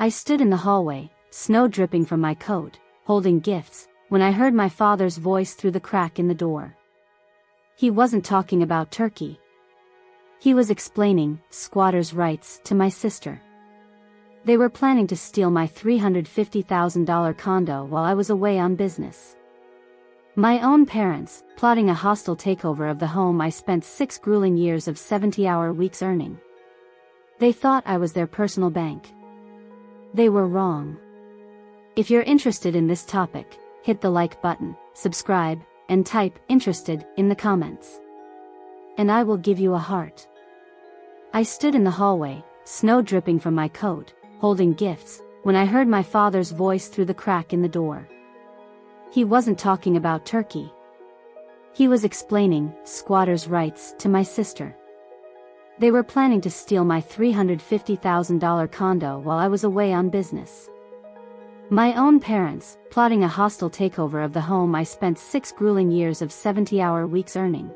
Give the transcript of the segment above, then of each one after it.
I stood in the hallway, snow dripping from my coat, holding gifts, when I heard my father's voice through the crack in the door. He wasn't talking about Turkey. He was explaining squatters' rights to my sister. They were planning to steal my $350,000 condo while I was away on business. My own parents, plotting a hostile takeover of the home I spent 6 grueling years of 70-hour weeks earning. They thought I was their personal bank. They were wrong. If you're interested in this topic, hit the like button, subscribe, and type "interested" in the comments. And I will give you a heart. I stood in the hallway, snow dripping from my coat, holding gifts, when I heard my father's voice through the crack in the door. He wasn't talking about Turkey. He was explaining squatters' rights to my sister. They were planning to steal my $350,000 condo while I was away on business. My own parents, plotting a hostile takeover of the home I spent 6 grueling years of 70-hour weeks earning.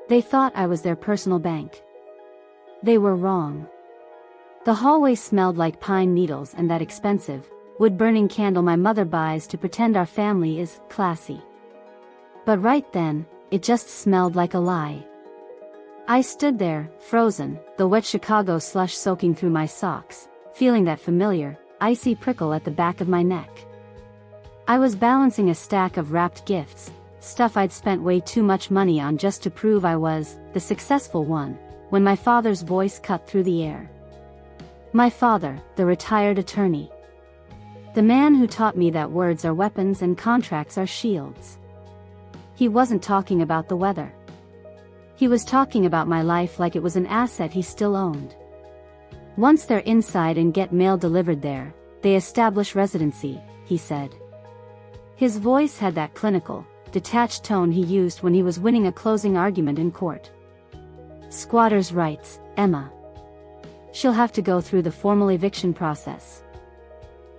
They thought I was their personal bank. They were wrong. The hallway smelled like pine needles and that expensive, wood-burning candle my mother buys to pretend our family is classy. But right then, it just smelled like a lie. I stood there, frozen, the wet Chicago slush soaking through my socks, feeling that familiar, icy prickle at the back of my neck. I was balancing a stack of wrapped gifts, stuff I'd spent way too much money on just to prove I was the successful one, when my father's voice cut through the air. My father, the retired attorney. The man who taught me that words are weapons and contracts are shields. He wasn't talking about the weather. He was talking about my life like it was an asset he still owned. Once they're inside and get mail delivered there, they establish residency, he said. His voice had that clinical, detached tone he used when he was winning a closing argument in court. Squatters' rights, Emma. She'll have to go through the formal eviction process.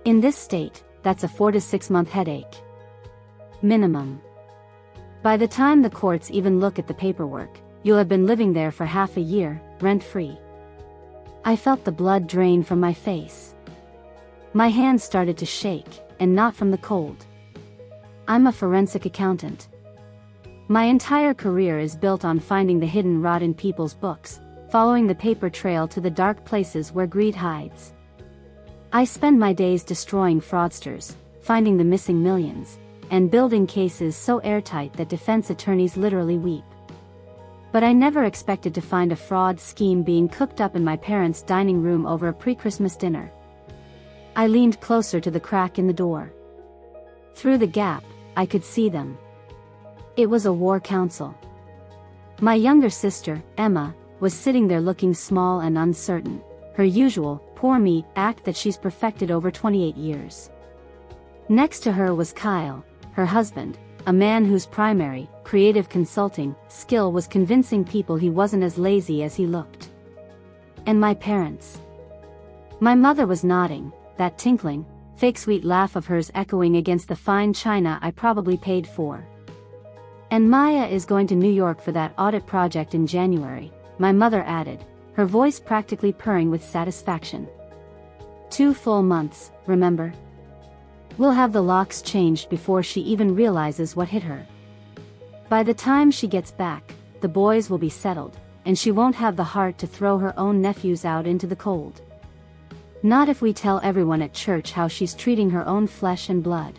In this state, that's a 4 to 6 month headache. Minimum. By the time the courts even look at the paperwork, you'll have been living there for half a year, rent-free. I felt the blood drain from my face. My hands started to shake, and not from the cold. I'm a forensic accountant. My entire career is built on finding the hidden rot in people's books, following the paper trail to the dark places where greed hides. I spend my days destroying fraudsters, finding the missing millions, and building cases so airtight that defense attorneys literally weep. But I never expected to find a fraud scheme being cooked up in my parents' dining room over a pre-Christmas dinner. I leaned closer to the crack in the door. Through the gap, I could see them. It was a war council. My younger sister, Emma, was sitting there looking small and uncertain, her usual, poor me, act that she's perfected over 28 years. Next to her was Kyle, her husband, a man whose primary, creative consulting, skill was convincing people he wasn't as lazy as he looked. And my parents. My mother was nodding, that tinkling, fake sweet laugh of hers echoing against the fine china I probably paid for. And Maya is going to New York for that audit project in January, my mother added, her voice practically purring with satisfaction. 2 full months, remember? We'll have the locks changed before she even realizes what hit her. By the time she gets back, the boys will be settled, and she won't have the heart to throw her own nephews out into the cold. Not if we tell everyone at church how she's treating her own flesh and blood.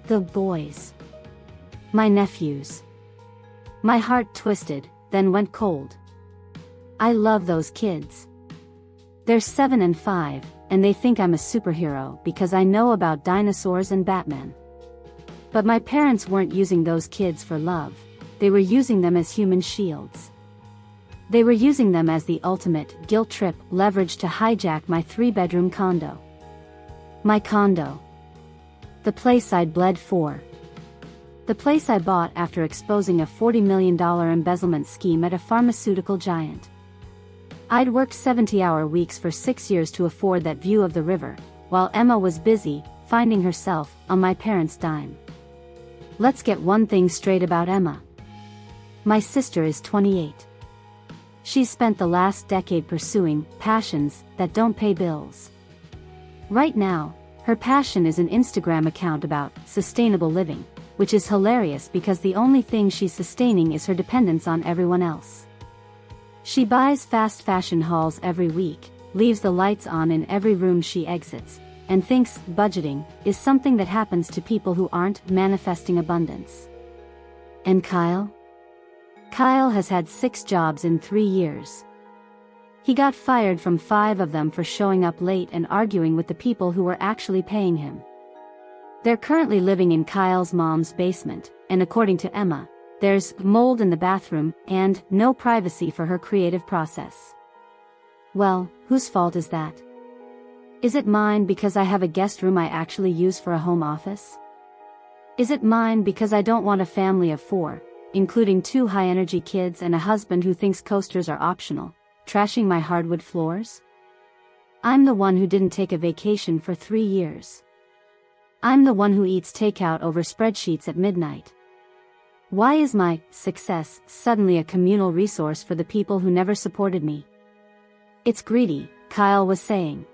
The boys. My nephews. My heart twisted, then went cold. I love those kids. They're 7 and 5, and they think I'm a superhero because I know about dinosaurs and Batman. But my parents weren't using those kids for love, they were using them as human shields. They were using them as the ultimate guilt trip leverage to hijack my 3-bedroom condo. My condo. The place I'd bled for. The place I bought after exposing a $40 million embezzlement scheme at a pharmaceutical giant. I'd worked 70-hour weeks for 6 years to afford that view of the river, while Emma was busy, finding herself, on my parents' dime. Let's get one thing straight about Emma. My sister is 28. She's spent the last decade pursuing passions that don't pay bills. Right now, her passion is an Instagram account about sustainable living, which is hilarious because the only thing she's sustaining is her dependence on everyone else. She buys fast fashion hauls every week, leaves the lights on in every room she exits, and thinks budgeting is something that happens to people who aren't manifesting abundance. And Kyle? Kyle has had 6 jobs in 3 years. He got fired from 5 of them for showing up late and arguing with the people who were actually paying him. They're currently living in Kyle's mom's basement, and according to Emma, there's mold in the bathroom and no privacy for her creative process. Well, whose fault is that? Is it mine because I have a guest room I actually use for a home office? Is it mine because I don't want a family of 4, including 2 high-energy kids and a husband who thinks coasters are optional, trashing my hardwood floors? I'm the one who didn't take a vacation for 3 years. I'm the one who eats takeout over spreadsheets at midnight. Why is my success suddenly a communal resource for the people who never supported me? It's greedy, Kyle was saying.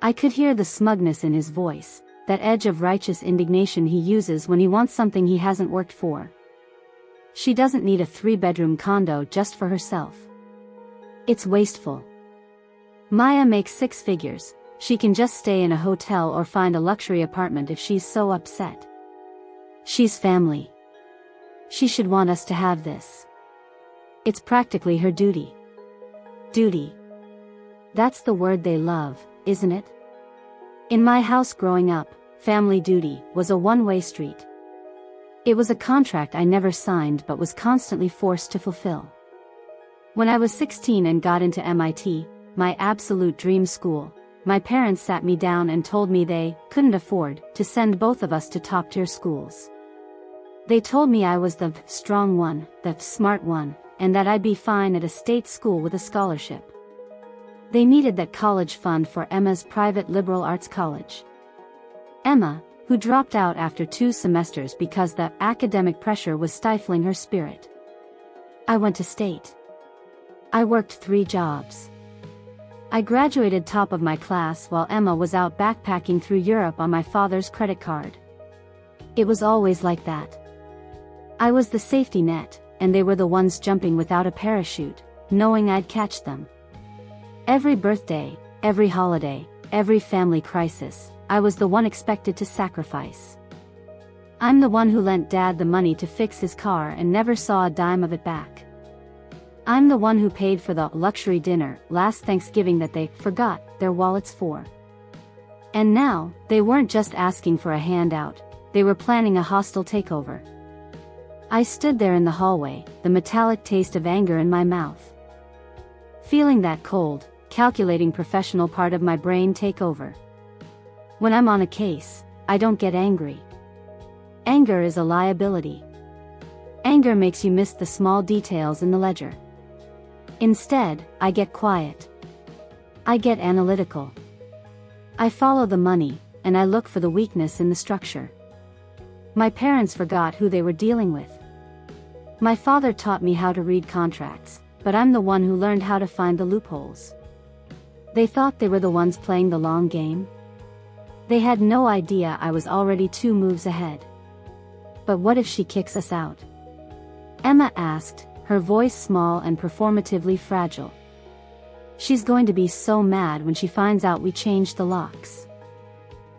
I could hear the smugness in his voice, that edge of righteous indignation he uses when he wants something he hasn't worked for. She doesn't need a 3-bedroom condo just for herself. It's wasteful. Maya makes 6 figures, she can just stay in a hotel or find a luxury apartment if she's so upset. She's family. She should want us to have this. It's practically her duty. Duty. That's the word they love, isn't it? In my house growing up, family duty was a one-way street. It was a contract I never signed but was constantly forced to fulfill. When I was 16 and got into MIT, my absolute dream school, my parents sat me down and told me they couldn't afford to send both of us to top-tier schools. They told me I was the strong one, the smart one, and that I'd be fine at a state school with a scholarship. They needed that college fund for Emma's private liberal arts college. Emma, who dropped out after 2 semesters because the academic pressure was stifling her spirit. I went to state. I worked 3 jobs. I graduated top of my class while Emma was out backpacking through Europe on my father's credit card. It was always like that. I was the safety net, and they were the ones jumping without a parachute, knowing I'd catch them. Every birthday, every holiday, every family crisis, I was the one expected to sacrifice. I'm the one who lent Dad the money to fix his car and never saw a dime of it back. I'm the one who paid for the luxury dinner last Thanksgiving that they forgot their wallets for. And now, they weren't just asking for a handout, they were planning a hostile takeover. I stood there in the hallway, the metallic taste of anger in my mouth. Feeling that cold, calculating professional part of my brain take over. When I'm on a case, I don't get angry. Anger is a liability. Anger makes you miss the small details in the ledger. Instead, I get quiet. I get analytical. I follow the money, and I look for the weakness in the structure. My parents forgot who they were dealing with. My father taught me how to read contracts, but I'm the one who learned how to find the loopholes. They thought they were the ones playing the long game. They had no idea I was already 2 moves ahead. But what if she kicks us out? Emma asked, her voice small and performatively fragile. She's going to be so mad when she finds out we changed the locks.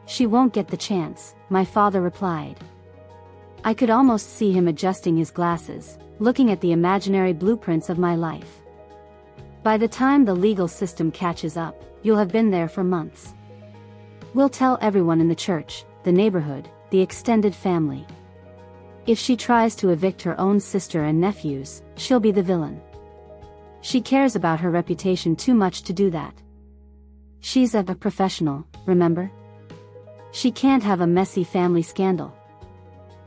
She won't get the chance, my father replied. I could almost see him adjusting his glasses, looking at the imaginary blueprints of my life. By the time the legal system catches up, you'll have been there for months. We'll tell everyone in the church, the neighborhood, the extended family. If she tries to evict her own sister and nephews, she'll be the villain. She cares about her reputation too much to do that. She's a professional, remember? She can't have a messy family scandal.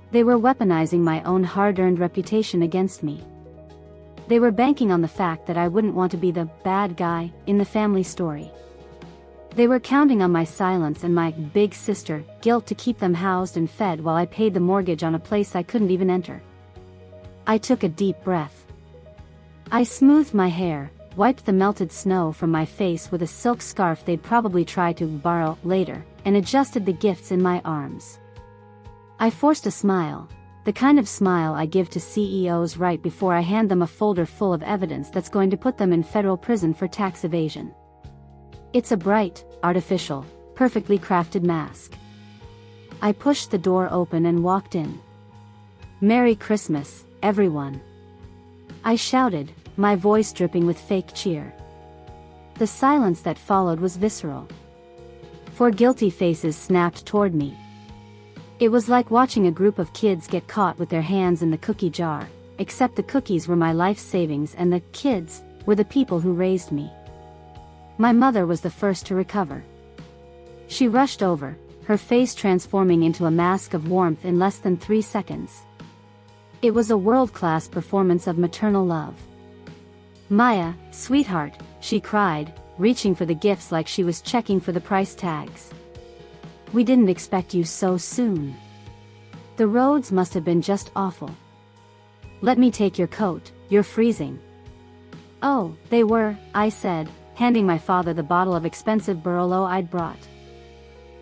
They were weaponizing my own hard-earned reputation against me. They were banking on the fact that I wouldn't want to be the bad guy in the family story. They were counting on my silence and my big sister guilt to keep them housed and fed while I paid the mortgage on a place I couldn't even enter. I took a deep breath. I smoothed my hair, wiped the melted snow from my face with a silk scarf they'd probably try to borrow later, and adjusted the gifts in my arms. I forced a smile, the kind of smile I give to CEOs right before I hand them a folder full of evidence that's going to put them in federal prison for tax evasion. It's a bright, artificial, perfectly crafted mask. I pushed the door open and walked in. "Merry Christmas, everyone," I shouted, my voice dripping with fake cheer. The silence that followed was visceral. 4 guilty faces snapped toward me. It was like watching a group of kids get caught with their hands in the cookie jar, except the cookies were my life savings and the kids were the people who raised me. My mother was the first to recover. She rushed over, her face transforming into a mask of warmth in less than 3 seconds. It was a world-class performance of maternal love. "Maya, sweetheart," she cried, reaching for the gifts like she was checking for the price tags. "We didn't expect you so soon. The roads must have been just awful. Let me take your coat, you're freezing." "Oh, they were," I said, handing my father the bottle of expensive Barolo I'd brought.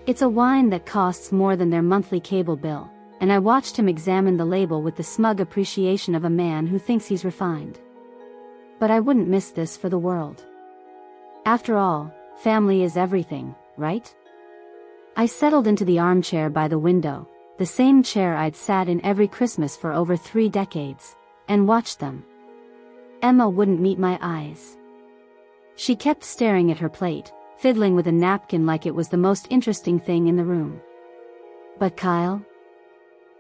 It's a wine that costs more than their monthly cable bill, and I watched him examine the label with the smug appreciation of a man who thinks he's refined. But I wouldn't miss this for the world. After all, family is everything, right? I settled into the armchair by the window, the same chair I'd sat in every Christmas for over 3 decades, and watched them. Emma wouldn't meet my eyes. She kept staring at her plate, fiddling with a napkin like it was the most interesting thing in the room. But Kyle?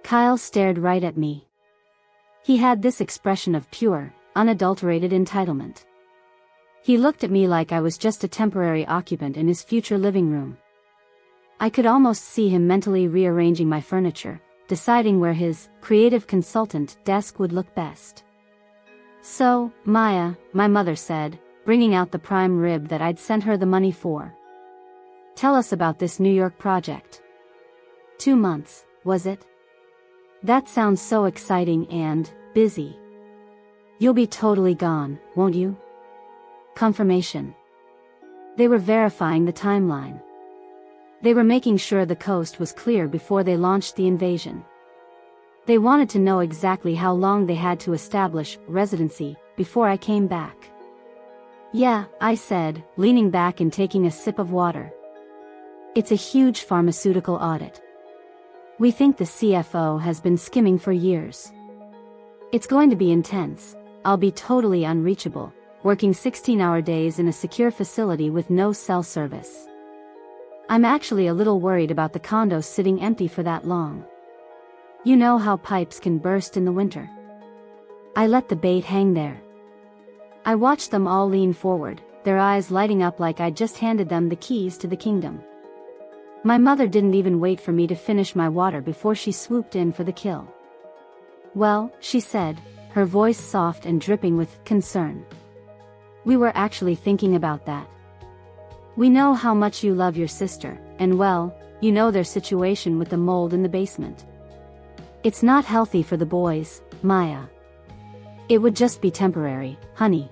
Kyle stared right at me. He had this expression of pure, unadulterated entitlement. He looked at me like I was just a temporary occupant in his future living room. I could almost see him mentally rearranging my furniture, deciding where his creative consultant desk would look best. "So, Maya," my mother said, bringing out the prime rib that I'd sent her the money for. "Tell us about this New York project." 2 months, was it? That sounds so exciting and busy. "You'll be totally gone, won't you?" Confirmation. They were verifying the timeline. They were making sure the coast was clear before they launched the invasion. They wanted to know exactly how long they had to establish residency before I came back. "Yeah," I said, leaning back and taking a sip of water. "It's a huge pharmaceutical audit. We think the CFO has been skimming for years. It's going to be intense. I'll be totally unreachable, working 16-hour days in a secure facility with no cell service. I'm actually a little worried about the condo sitting empty for that long. You know how pipes can burst in the winter." I let the bait hang there. I watched them all lean forward, their eyes lighting up like I'd just handed them the keys to the kingdom. My mother didn't even wait for me to finish my water before she swooped in for the kill. "Well," she said, her voice soft and dripping with concern. "We were actually thinking about that. We know how much you love your sister, and well, you know their situation with the mold in the basement. It's not healthy for the boys, Maya. It would just be temporary, honey.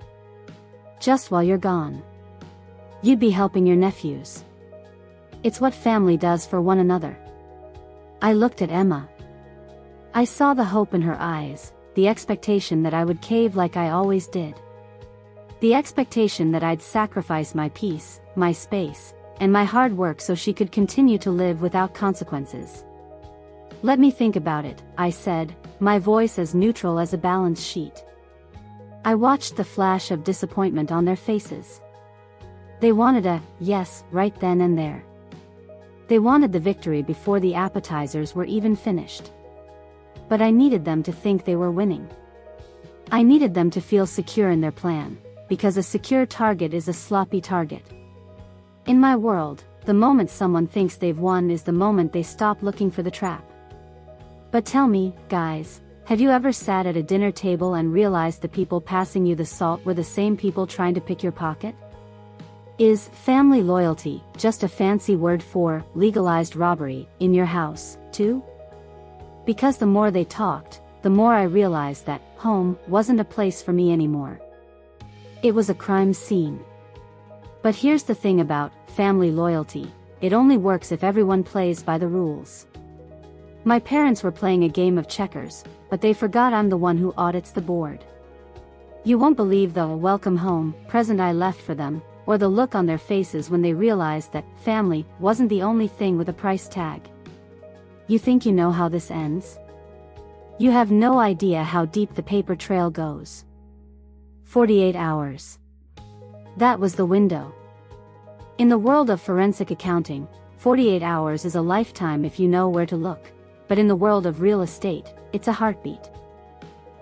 Just while you're gone. You'd be helping your nephews. It's what family does for one another." I looked at Emma. I saw the hope in her eyes, the expectation that I would cave like I always did. The expectation that I'd sacrifice my peace, my space, and my hard work so she could continue to live without consequences. "Let me think about it," I said, my voice as neutral as a balance sheet. I watched the flash of disappointment on their faces. They wanted a yes right then and there. They wanted the victory before the appetizers were even finished. But I needed them to think they were winning. I needed them to feel secure in their plan, because a secure target is a sloppy target. In my world, the moment someone thinks they've won is the moment they stop looking for the trap. But tell me, guys, have you ever sat at a dinner table and realized the people passing you the salt were the same people trying to pick your pocket? Is family loyalty just a fancy word for legalized robbery in your house, too? Because the more they talked, the more I realized that home wasn't a place for me anymore. It was a crime scene. But here's the thing about family loyalty: it only works if everyone plays by the rules. My parents were playing a game of checkers, but they forgot I'm the one who audits the board. You won't believe the welcome home present I left for them, or the look on their faces when they realized that family wasn't the only thing with a price tag. You think you know how this ends? You have no idea how deep the paper trail goes. 48 hours. That was the window. In the world of forensic accounting, 48 hours is a lifetime if you know where to look. But in the world of real estate, it's a heartbeat.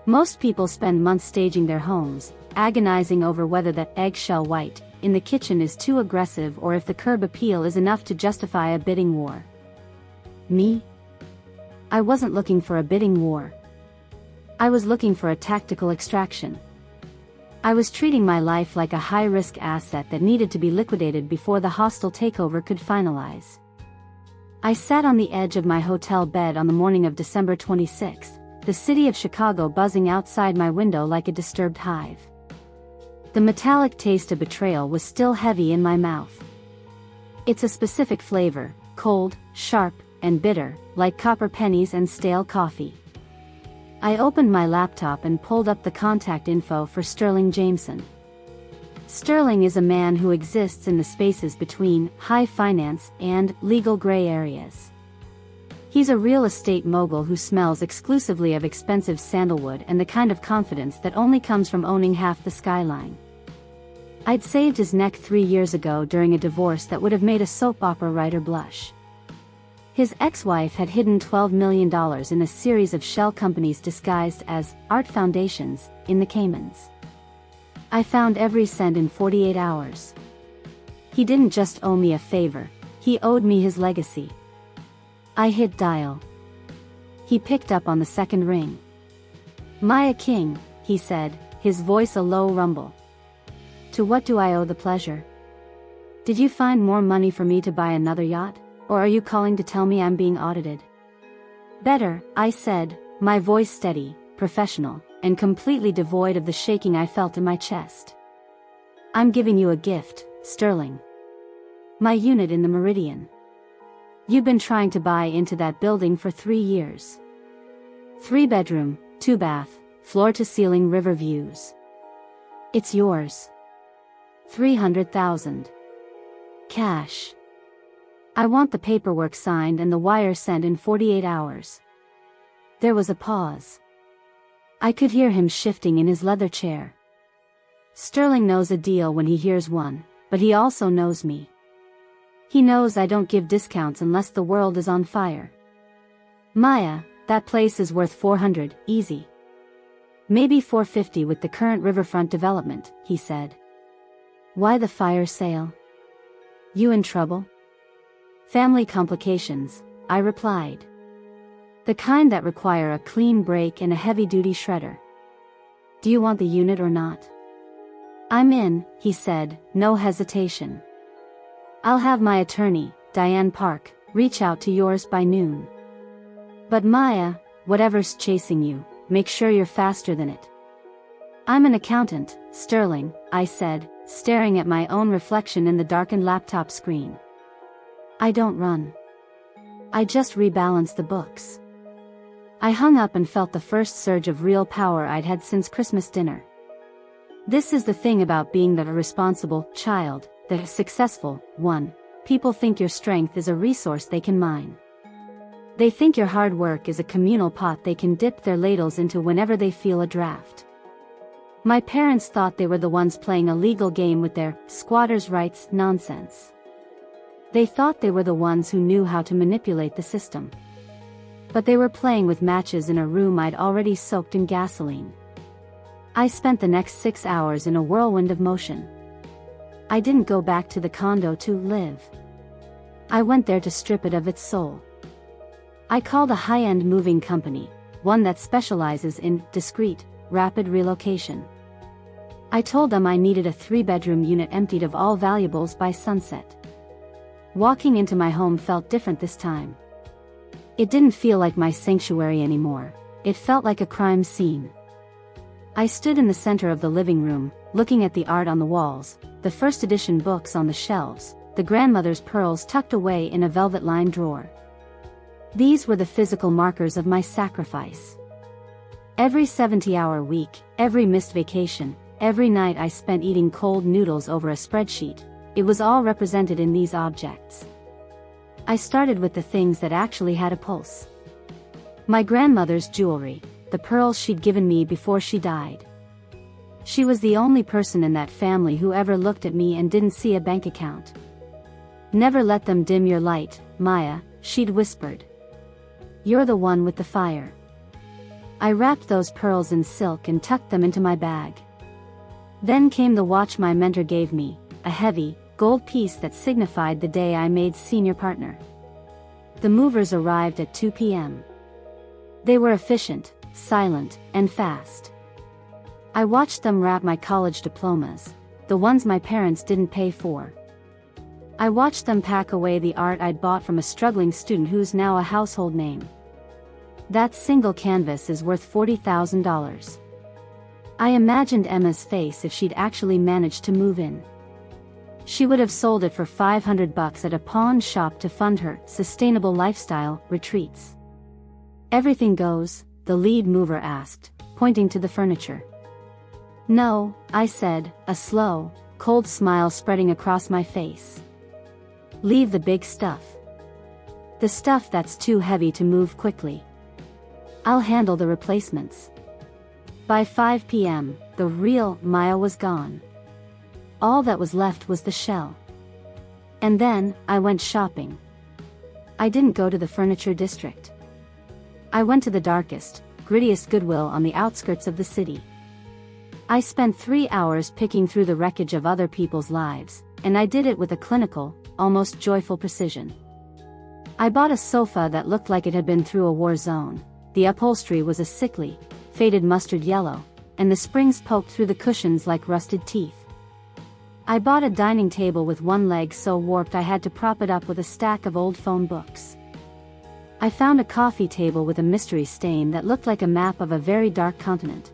Most people spend months staging their homes, agonizing over whether that eggshell white in the kitchen is too aggressive or if the curb appeal is enough to justify a bidding war. Me? I wasn't looking for a bidding war. I was looking for a tactical extraction. I was treating my life like a high-risk asset that needed to be liquidated before the hostile takeover could finalize. I sat on the edge of my hotel bed on the morning of December 26th, the city of Chicago buzzing outside my window like a disturbed hive. The metallic taste of betrayal was still heavy in my mouth. It's a specific flavor, cold, sharp, and bitter, like copper pennies and stale coffee. I opened my laptop and pulled up the contact info for Sterling Jameson. Sterling is a man who exists in the spaces between high finance and legal gray areas. He's a real estate mogul who smells exclusively of expensive sandalwood and the kind of confidence that only comes from owning half the skyline. I'd saved his neck 3 years ago during a divorce that would have made a soap opera writer blush. His ex-wife had hidden $12 million in a series of shell companies disguised as art foundations in the Caymans. I found every cent in 48 hours. He didn't just owe me a favor, he owed me his legacy. I hit dial. He picked up on the second ring. "Maya King," he said, his voice a low rumble. "To what do I owe the pleasure? Did you find more money for me to buy another yacht, or are you calling to tell me I'm being audited?" "Better," I said, my voice steady, professional, and completely devoid of the shaking I felt in my chest. "I'm giving you a gift, Sterling. My unit in the Meridian. You've been trying to buy into that building for 3 years. 3-bedroom, 2-bath, floor-to-ceiling river views. It's yours. $300,000. Cash. I want the paperwork signed and the wire sent in 48 hours. There was a pause. I could hear him shifting in his leather chair. Sterling knows a deal when he hears one, but he also knows me. He knows I don't give discounts unless the world is on fire. "Maya, that place is worth 400, easy. Maybe 450 with the current riverfront development," he said. "Why the fire sale? You in trouble?" "Family complications," I replied. "The kind that require a clean break and a heavy-duty shredder. Do you want the unit or not?" "I'm in," he said, no hesitation. "I'll have my attorney, Diane Park, reach out to yours by noon. But Maya, whatever's chasing you, make sure you're faster than it." "I'm an accountant, Sterling," I said, staring at my own reflection in the darkened laptop screen. "I don't run. I just rebalance the books." I hung up and felt the first surge of real power I'd had since Christmas dinner. This is the thing about being the responsible child, the successful one. People think your strength is a resource they can mine. They think your hard work is a communal pot they can dip their ladles into whenever they feel a draft. My parents thought they were the ones playing a legal game with their squatters' rights nonsense. They thought they were the ones who knew how to manipulate the system. But they were playing with matches in a room I'd already soaked in gasoline. I spent the next 6 hours in a whirlwind of motion. I didn't go back to the condo to live. I went there to strip it of its soul. I called a high-end moving company, one that specializes in discreet, rapid relocation. I told them I needed a 3-bedroom unit emptied of all valuables by sunset. Walking into my home felt different this time. It didn't feel like my sanctuary anymore, it felt like a crime scene. I stood in the center of the living room, looking at the art on the walls, the first edition books on the shelves, the grandmother's pearls tucked away in a velvet-lined drawer. These were the physical markers of my sacrifice. Every 70-hour week, every missed vacation, every night I spent eating cold noodles over a spreadsheet, it was all represented in these objects. I started with the things that actually had a pulse. My grandmother's jewelry, the pearls she'd given me before she died. She was the only person in that family who ever looked at me and didn't see a bank account. "Never let them dim your light, Maya," she'd whispered. "You're the one with the fire." I wrapped those pearls in silk and tucked them into my bag. Then came the watch my mentor gave me, a heavy, gold piece that signified the day I made senior partner. The movers arrived at 2 p.m. They were efficient, silent, and fast. I watched them wrap my college diplomas, the ones my parents didn't pay for. I watched them pack away the art I'd bought from a struggling student who's now a household name. That single canvas is worth $40,000. I imagined Emma's face if she'd actually managed to move in. She would have sold it for $500 at a pawn shop to fund her sustainable lifestyle retreats. "Everything goes?" the lead mover asked, pointing to the furniture. "No," I said, a slow, cold smile spreading across my face. "Leave the big stuff. The stuff that's too heavy to move quickly. I'll handle the replacements." By 5 p.m., the real Maya was gone. All that was left was the shell. And then, I went shopping. I didn't go to the furniture district. I went to the darkest, grittiest Goodwill on the outskirts of the city. I spent 3 hours picking through the wreckage of other people's lives, and I did it with a clinical, almost joyful precision. I bought a sofa that looked like it had been through a war zone. The upholstery was a sickly, faded mustard yellow, and the springs poked through the cushions like rusted teeth. I bought a dining table with one leg so warped I had to prop it up with a stack of old phone books. I found a coffee table with a mystery stain that looked like a map of a very dark continent.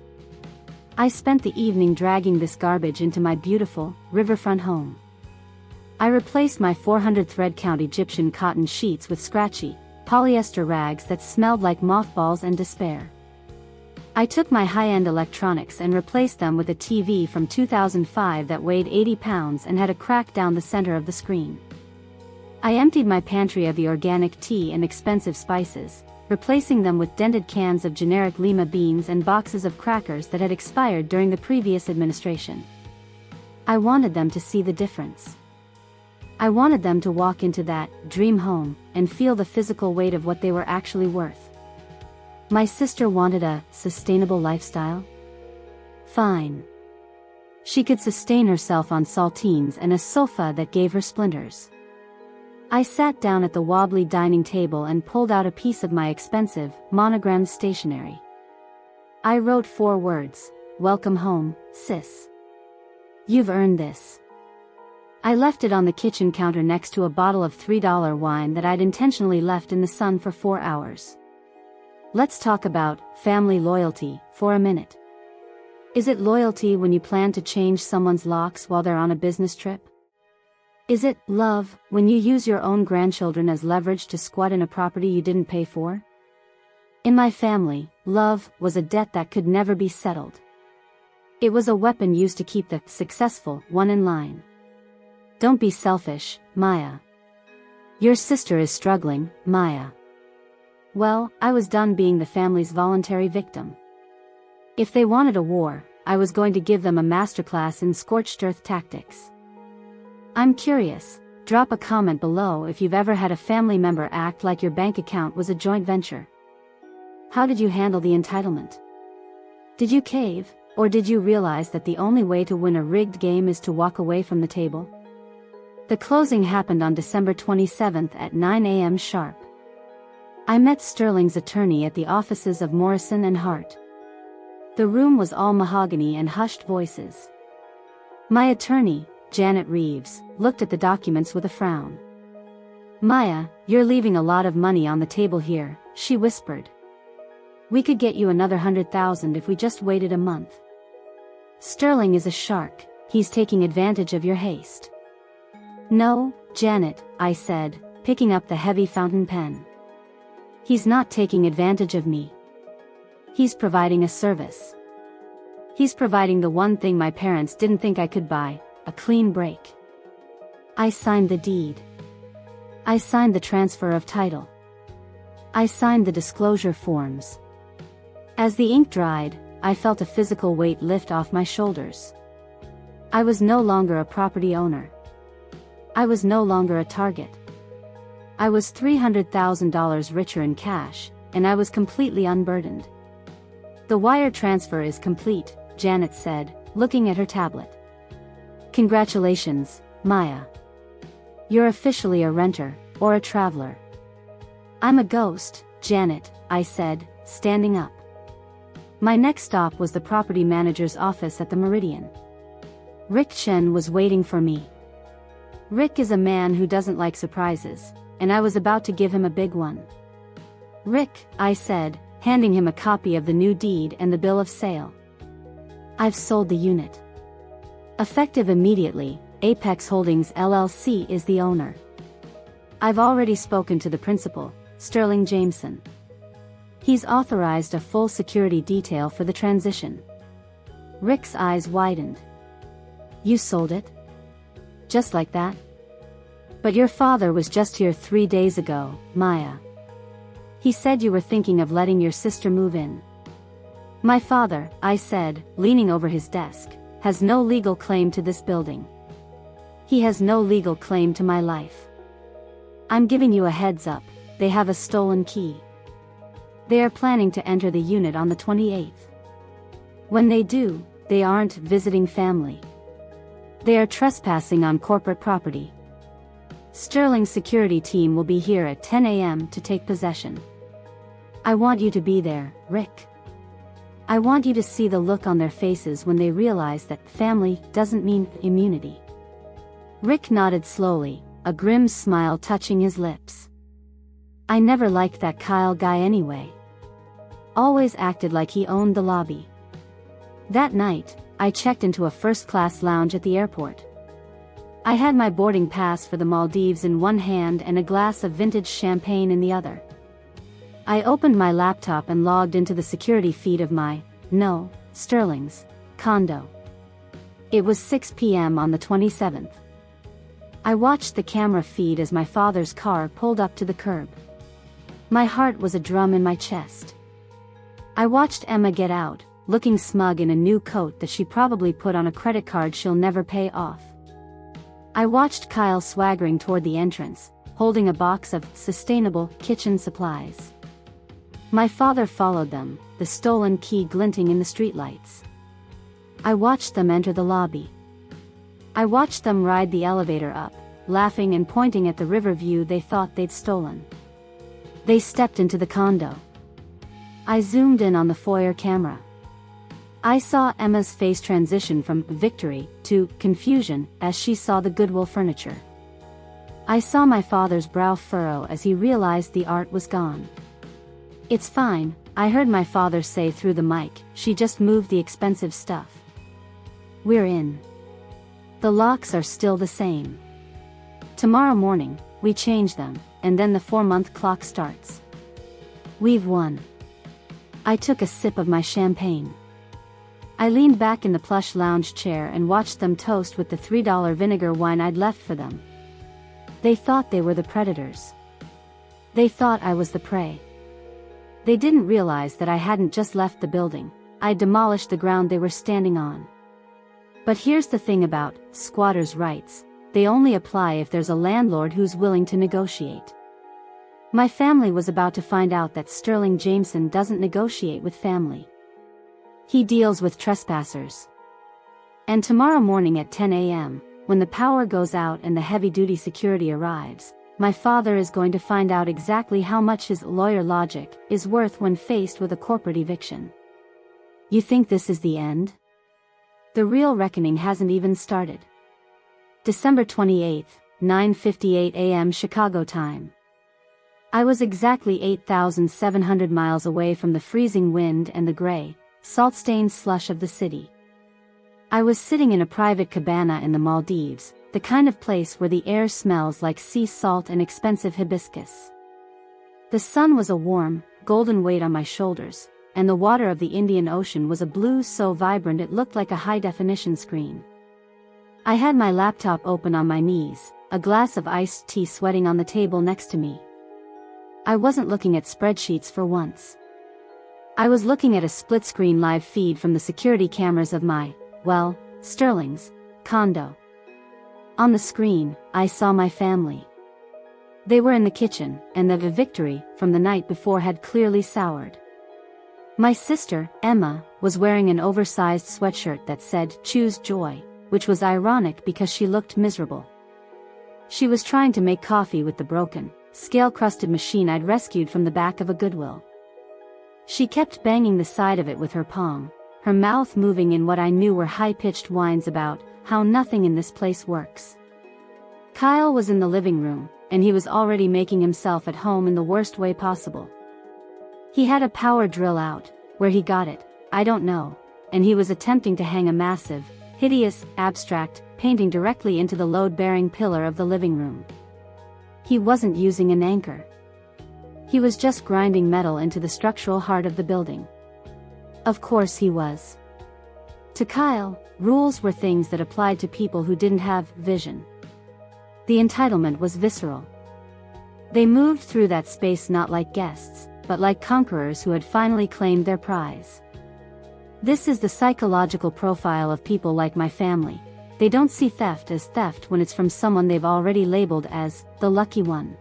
I spent the evening dragging this garbage into my beautiful, riverfront home. I replaced my 400 thread count Egyptian cotton sheets with scratchy, polyester rags that smelled like mothballs and despair. I took my high-end electronics and replaced them with a TV from 2005 that weighed 80 pounds and had a crack down the center of the screen. I emptied my pantry of the organic tea and expensive spices, replacing them with dented cans of generic lima beans and boxes of crackers that had expired during the previous administration. I wanted them to see the difference. I wanted them to walk into that dream home and feel the physical weight of what they were actually worth. My sister wanted a sustainable lifestyle? Fine. She could sustain herself on saltines and a sofa that gave her splinters. I sat down at the wobbly dining table and pulled out a piece of my expensive, monogrammed stationery. I wrote 4 words, "Welcome home, sis. You've earned this." I left it on the kitchen counter next to a bottle of $3 wine that I'd intentionally left in the sun for 4 hours. Let's talk about family loyalty for a minute. Is it loyalty when you plan to change someone's locks while they're on a business trip? Is it love when you use your own grandchildren as leverage to squat in a property you didn't pay for? In my family, love was a debt that could never be settled. It was a weapon used to keep the successful one in line. Don't be selfish, Maya. Your sister is struggling, Maya. Well, I was done being the family's voluntary victim. If they wanted a war, I was going to give them a masterclass in scorched-earth tactics. I'm curious, drop a comment below if you've ever had a family member act like your bank account was a joint venture. How did you handle the entitlement? Did you cave, or did you realize that the only way to win a rigged game is to walk away from the table? The closing happened on December 27th at 9 a.m. sharp. I met Sterling's attorney at the offices of Morrison and Hart. The room was all mahogany and hushed voices. My attorney, Janet Reeves, looked at the documents with a frown. "Maya, you're leaving a lot of money on the table here," she whispered. "We could get you another 100,000 if we just waited a month." Sterling is a shark, he's taking advantage of your haste. No, Janet, I said, picking up the heavy fountain pen. He's not taking advantage of me. He's providing a service. He's providing the one thing my parents didn't think I could buy, a clean break. I signed the deed. I signed the transfer of title. I signed the disclosure forms. As the ink dried, I felt a physical weight lift off my shoulders. I was no longer a property owner. I was no longer a target. I was $300,000 richer in cash, and I was completely unburdened. The wire transfer is complete, Janet said, looking at her tablet. Congratulations, Maya. You're officially a renter, or a traveler. I'm a ghost, Janet, I said, standing up. My next stop was the property manager's office at the Meridian. Rick Chen was waiting for me. Rick is a man who doesn't like surprises, and I was about to give him a big one. Rick, I said, handing him a copy of the new deed and the bill of sale. I've sold the unit. Effective immediately, Apex Holdings LLC is the owner. I've already spoken to the principal, Sterling Jameson. He's authorized a full security detail for the transition. Rick's eyes widened. You sold it? Just like that? But your father was just here 3 days ago, Maya. He said you were thinking of letting your sister move in. My father, I said, leaning over his desk, has no legal claim to this building. He has no legal claim to my life. I'm giving you a heads up, they have a stolen key. They are planning to enter the unit on the 28th. When they do, they aren't visiting family. They are trespassing on corporate property. Sterling's security team will be here at 10 a.m. to take possession. I want you to be there, Rick. I want you to see the look on their faces when they realize that family doesn't mean immunity. Rick nodded slowly, a grim smile touching his lips. I never liked that Kyle guy anyway. Always acted like he owned the lobby. That night, I checked into a first-class lounge at the airport. I had my boarding pass for the Maldives in one hand and a glass of vintage champagne in the other. I opened my laptop and logged into the security feed of Sterling's, condo. It was 6 p.m. on the 27th. I watched the camera feed as my father's car pulled up to the curb. My heart was a drum in my chest. I watched Emma get out, looking smug in a new coat that she probably put on a credit card she'll never pay off. I watched Kyle swaggering toward the entrance, holding a box of sustainable kitchen supplies. My father followed them, the stolen key glinting in the streetlights. I watched them enter the lobby. I watched them ride the elevator up, laughing and pointing at the river view they thought they'd stolen. They stepped into the condo. I zoomed in on the foyer camera. I saw Emma's face transition from victory to confusion as she saw the Goodwill furniture. I saw my father's brow furrow as he realized the art was gone. It's fine, I heard my father say through the mic, she just moved the expensive stuff. We're in. The locks are still the same. Tomorrow morning, we change them, and then the 4-month clock starts. We've won. I took a sip of my champagne. I leaned back in the plush lounge chair and watched them toast with the $3 vinegar wine I'd left for them. They thought they were the predators. They thought I was the prey. They didn't realize that I hadn't just left the building, I'd demolished the ground they were standing on. But here's the thing about squatters' rights, they only apply if there's a landlord who's willing to negotiate. My family was about to find out that Sterling Jameson doesn't negotiate with family. He deals with trespassers. And tomorrow morning at 10 a.m., when the power goes out and the heavy-duty security arrives, my father is going to find out exactly how much his lawyer logic is worth when faced with a corporate eviction. You think this is the end? The real reckoning hasn't even started. December 28th, 9:58 a.m. Chicago time. I was exactly 8,700 miles away from the freezing wind and the gray, salt-stained slush of the city. I was sitting in a private cabana in the Maldives, the kind of place where the air smells like sea salt and expensive hibiscus. The sun was a warm, golden weight on my shoulders, and the water of the Indian Ocean was a blue so vibrant it looked like a high-definition screen. I had my laptop open on my knees, a glass of iced tea sweating on the table next to me. I wasn't looking at spreadsheets for once. I was looking at a split-screen live feed from the security cameras of my, well, Sterling's, condo. On the screen, I saw my family. They were in the kitchen, and the victory from the night before had clearly soured. My sister, Emma, was wearing an oversized sweatshirt that said, "Choose joy," which was ironic because she looked miserable. She was trying to make coffee with the broken, scale-crusted machine I'd rescued from the back of a Goodwill. She kept banging the side of it with her palm, her mouth moving in what I knew were high-pitched whines about how nothing in this place works. Kyle was in the living room, and he was already making himself at home in the worst way possible. He had a power drill out, where he got it, I don't know, and he was attempting to hang a massive, hideous, abstract painting directly into the load-bearing pillar of the living room. He wasn't using an anchor. He was just grinding metal into the structural heart of the building. Of course he was. To Kyle, rules were things that applied to people who didn't have vision. The entitlement was visceral. They moved through that space not like guests, but like conquerors who had finally claimed their prize. This is the psychological profile of people like my family. They don't see theft as theft when it's from someone they've already labeled as the lucky one.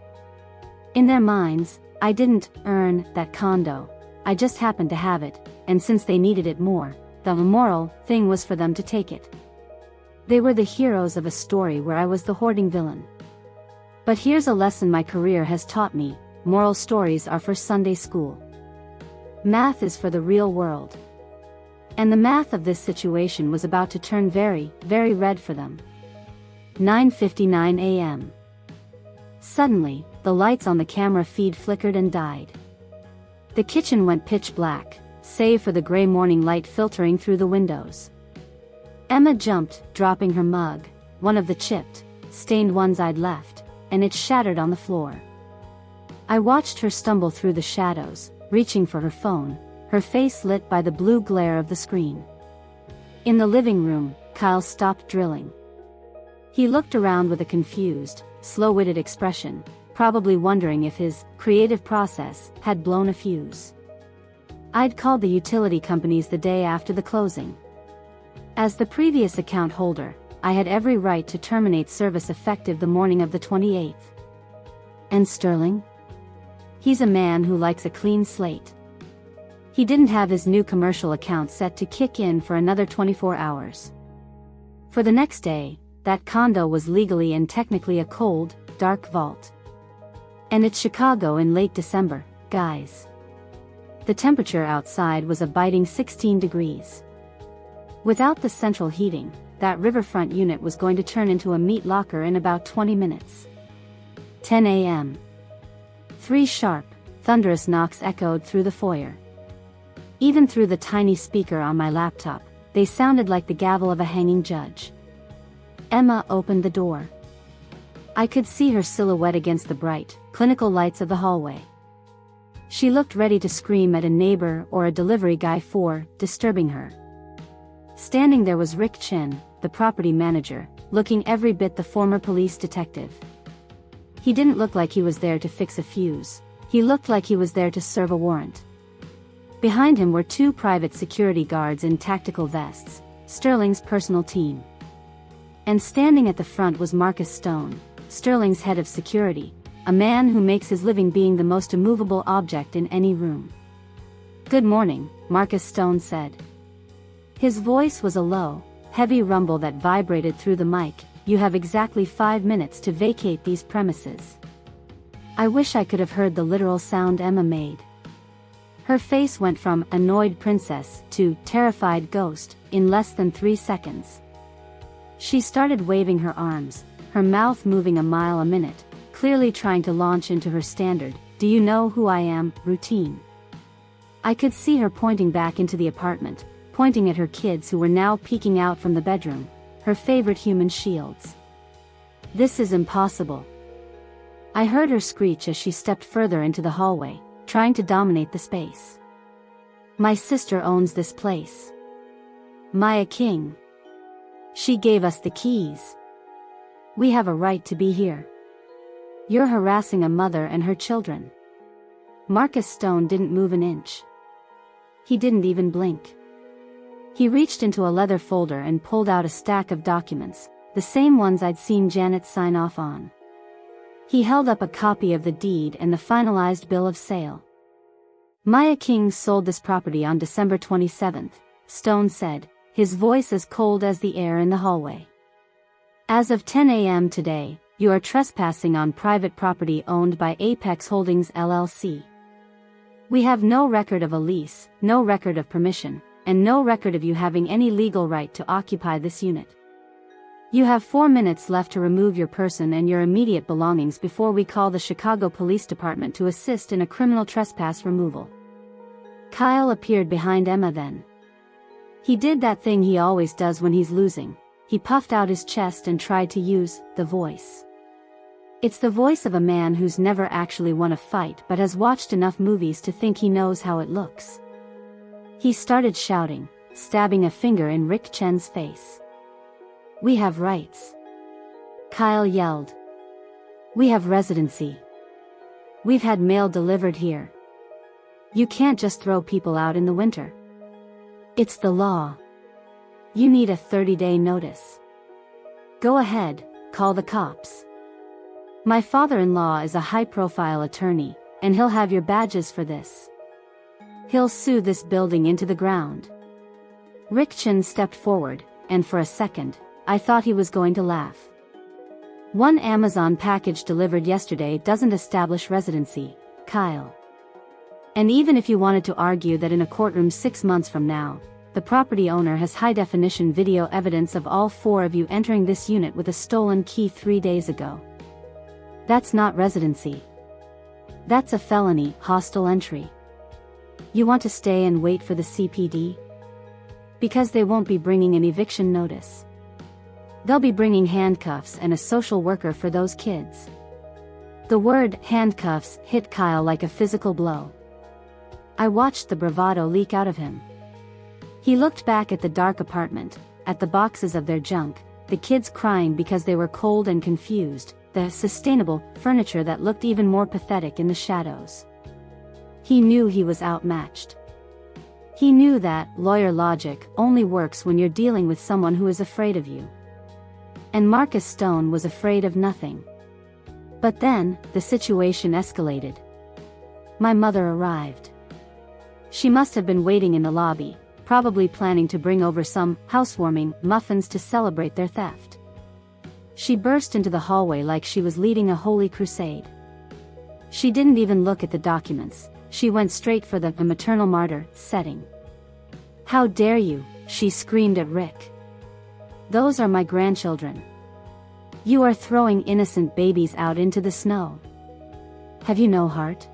In their minds, I didn't earn that condo, I just happened to have it, and since they needed it more, the immoral thing was for them to take it. They were the heroes of a story where I was the hoarding villain. But here's a lesson my career has taught me: moral stories are for Sunday school. Math is for the real world. And the math of this situation was about to turn very, very red for them. 9:59 a.m. Suddenly, the lights on the camera feed flickered and died. The kitchen went pitch black, save for the gray morning light filtering through the windows. Emma jumped, dropping her mug, one of the chipped, stained ones I'd left, and it shattered on the floor. I watched her stumble through the shadows, reaching for her phone, her face lit by the blue glare of the screen. In the living room, Kyle stopped drilling. He looked around with a confused, slow-witted expression, probably wondering if his creative process had blown a fuse. I'd called the utility companies the day after the closing. As the previous account holder, I had every right to terminate service effective the morning of the 28th. And Sterling? He's a man who likes a clean slate. He didn't have his new commercial account set to kick in for another 24 hours. For the next day, that condo was legally and technically a cold, dark vault. And it's Chicago in late December, guys. The temperature outside was a biting 16 degrees. Without the central heating, that riverfront unit was going to turn into a meat locker in about 20 minutes. 10 a.m. 3 sharp, thunderous knocks echoed through the foyer. Even through the tiny speaker on my laptop, they sounded like the gavel of a hanging judge. Emma opened the door. I could see her silhouette against the bright, clinical lights of the hallway. She looked ready to scream at a neighbor or a delivery guy for disturbing her. Standing there was Rick Chin, the property manager, looking every bit the former police detective. He didn't look like he was there to fix a fuse. He looked like he was there to serve a warrant. Behind him were 2 private security guards in tactical vests, Sterling's personal team. And standing at the front was Marcus Stone, Sterling's head of security, a man who makes his living being the most immovable object in any room. "Good morning," Marcus Stone said. His voice was a low, heavy rumble that vibrated through the mic. "You have exactly 5 minutes to vacate these premises." I wish I could have heard the literal sound Emma made. Her face went from annoyed princess to terrified ghost in less than 3 seconds. She started waving her arms, her mouth moving a mile a minute, clearly trying to launch into her standard, "Do you know who I am?" routine. I could see her pointing back into the apartment, pointing at her kids who were now peeking out from the bedroom, her favorite human shields. "This is impossible." I heard her screech as she stepped further into the hallway, trying to dominate the space. "My sister owns this place. Maya King. She gave us the keys. We have a right to be here. You're harassing a mother and her children." Marcus Stone didn't move an inch. He didn't even blink. He reached into a leather folder and pulled out a stack of documents, the same ones I'd seen Janet sign off on. He held up a copy of the deed and the finalized bill of sale. "Maya King sold this property on December 27th, Stone said, his voice as cold as the air in the hallway. "As of 10 a.m. today, you are trespassing on private property owned by Apex Holdings LLC. We have no record of a lease, no record of permission, and no record of you having any legal right to occupy this unit. You have 4 minutes left to remove your person and your immediate belongings before we call the Chicago Police Department to assist in a criminal trespass removal." Kyle appeared behind Emma then. He did that thing he always does when he's losing. He puffed out his chest and tried to use the voice. It's the voice of a man who's never actually won a fight but has watched enough movies to think he knows how it looks. He started shouting, stabbing a finger in Rick Chen's face. "We have rights." Kyle yelled. "We have residency. We've had mail delivered here. You can't just throw people out in the winter. It's the law. You need a 30-day notice. Go ahead, call the cops. My father-in-law is a high-profile attorney, and he'll have your badges for this. He'll sue this building into the ground." Rick Chen stepped forward, and for a second, I thought he was going to laugh. "One Amazon package delivered yesterday doesn't establish residency, Kyle. And even if you wanted to argue that in a courtroom 6 months from now, the property owner has high-definition video evidence of all 4 of you entering this unit with a stolen key 3 days ago. That's not residency. That's a felony, hostile entry. You want to stay and wait for the CPD? Because they won't be bringing an eviction notice. They'll be bringing handcuffs and a social worker for those kids." The word handcuffs hit Kyle like a physical blow. I watched the bravado leak out of him. He looked back at the dark apartment, at the boxes of their junk, the kids crying because they were cold and confused, the sustainable furniture that looked even more pathetic in the shadows. He knew he was outmatched. He knew that lawyer logic only works when you're dealing with someone who is afraid of you. And Marcus Stone was afraid of nothing. But then, the situation escalated. My mother arrived. She must have been waiting in the lobby, probably planning to bring over some housewarming muffins to celebrate their theft. She burst into the hallway like she was leading a holy crusade. She didn't even look at the documents, she went straight for the maternal martyr setting. "How dare you," she screamed at Rick. "Those are my grandchildren. You are throwing innocent babies out into the snow. Have you no heart?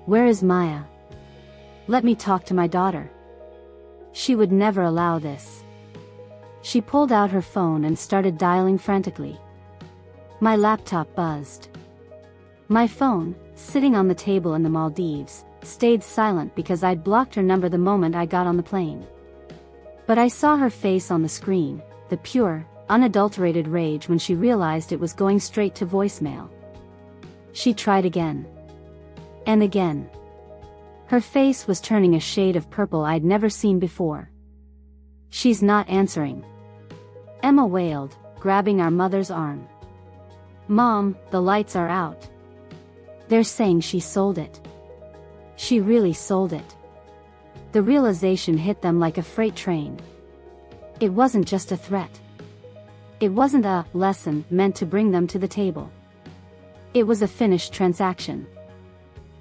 Where is Maya? Let me talk to my daughter. She would never allow this." She pulled out her phone and started dialing frantically. My laptop buzzed. My phone, sitting on the table in the Maldives, stayed silent because I'd blocked her number the moment I got on the plane. But I saw her face on the screen, the pure, unadulterated rage when she realized it was going straight to voicemail. She tried again. And again. Her face was turning a shade of purple I'd never seen before. "She's not answering," Emma wailed, grabbing our mother's arm. "Mom, the lights are out. They're saying she sold it. She really sold it." The realization hit them like a freight train. It wasn't just a threat. It wasn't a lesson meant to bring them to the table. It was a finished transaction.